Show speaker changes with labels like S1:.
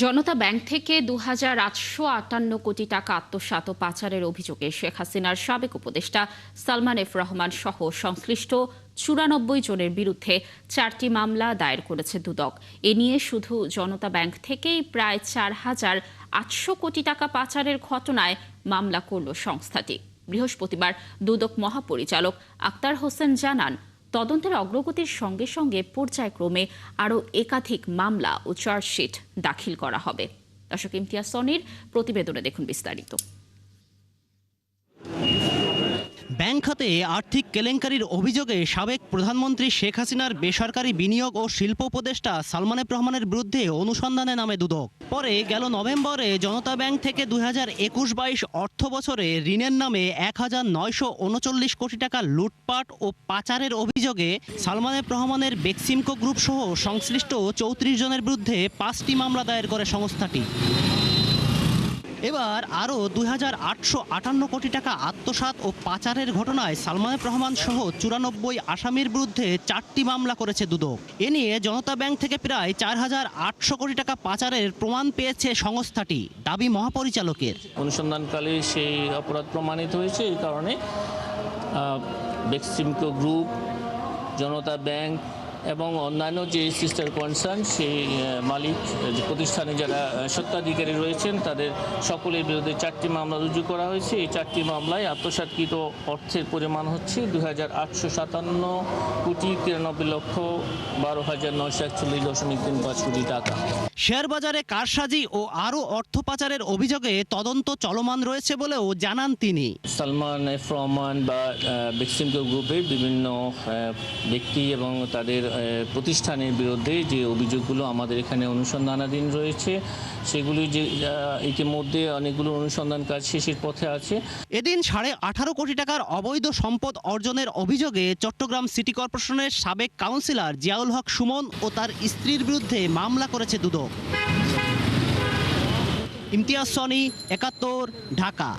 S1: জনতা bank থেকে ২,৮৫৮ কোটি টাকা আত্মসাৎ ও পাচারের অভিযোগে শেখ হাসিনার সাবেক উপদেষ্টা সালমান এফ রহমান সহ সংশ্লিষ্ট ৯৪ জনের বিরুদ্ধে ৪টি মামলা দায়ের করেছে দুদক। এ নিয়ে শুধু জনতা ব্যাংক থেকেই প্রায় ৪,৮০০ কোটি টাকা পাচারের ঘটনায় মামলা করল সংস্থাটি। বৃহস্পতিবার দুদক মহাপরিচালক আক্তার হোসেন জানান, তদন্তের অগ্রগতির সঙ্গে সঙ্গে পর্যায়ক্রমে আরও একাধিক মামলা ও চার্জশিট দাখিল করা হবে। দর্শক, ইমতিয়াজ সনির প্রতিবেদনে দেখুন বিস্তারিত।
S2: ব্যাংক খাতে আর্থিক কেলেঙ্কারির অভিযোগে সাবেক প্রধানমন্ত্রী শেখ হাসিনার বেসরকারি বিনিয়োগ ও শিল্প উপদেষ্টা সালমান এফ রহমানের বিরুদ্ধে অনুসন্ধানে নামে দুদক। পরে গেল নভেম্বরে জনতা ব্যাংক থেকে ২০২১-২২ অর্থ বছরে ঋণের নামে ১,৯৩৯ কোটি টাকা লুটপাট ও পাচারের অভিযোগে সালমান এফ রহমানের বেক্সিমকো গ্রুপ সহ সংশ্লিষ্ট ৩৪ জনের বিরুদ্ধে ৫টি মামলা দায়ের করে সংস্থাটি। এবার আরও ২,৮৫৮ কোটি টাকা আত্মসাৎ ও পাচারের ঘটনায় সালমান এফ রহমান সহ ৯৪ আসামির বিরুদ্ধে ৪টি মামলা করেছে দুদক। এ নিয়ে জনতা ব্যাংক থেকে প্রায় ৪,৮০০ কোটি টাকা পাচারের প্রমাণ পেয়েছে সংস্থাটি, দাবি মহাপরিচালকের।
S3: অনুসন্ধানকালে সেই অপরাধ প্রমাণিত হয়েছে। এই কারণে বেক্সিমকো গ্রুপ, জনতা ব্যাংক এবং অন্যান্য যে সিস্টার কনসার্ন সেই মালিক যে প্রতিষ্ঠানে যারা স্বত্বাধিকারী রয়েছেন তাদের সকলের বিরুদ্ধে ৪টি মামলা রুজু করা হয়েছে। এই ৪টি মামলায় আত্মসাৎকৃত অর্থের পরিমাণ হচ্ছে ২,৮৫৭ কোটি ৯৩ লক্ষ ১২,৯৪১.৩৫ কোটি টাকা।
S2: শেয়ার বাজারে কারসাজি ও আরও অর্থ পাচারের অভিযোগে তদন্ত চলমান রয়েছে বলেও জানান তিনি।
S3: সালমান এফ রহমান বা বেক্সিমকো গ্রুপের বিভিন্ন ব্যক্তি এবং তাদের প্রতিষ্ঠানের বিরুদ্ধে যে অভিযোগগুলো আমাদের এখানে অনুসন্ধানাধীন রয়েছে, সেগুলি যে ইতিমধ্যে অনেকগুলো অনুসন্ধান কাজ শেষের পথে আছে।
S2: এদিন ১৮.৫ কোটি টাকার অবৈধ সম্পদ অর্জনের অভিযোগে চট্টগ্রাম সিটি কর্পোরেশনের সাবেক কাউন্সিলর জিয়াউল হক সুমন ও তার স্ত্রীর বিরুদ্ধে মামলা করেছে দুদক। ইমতিয়াজ সনি, ৭১, ঢাকা।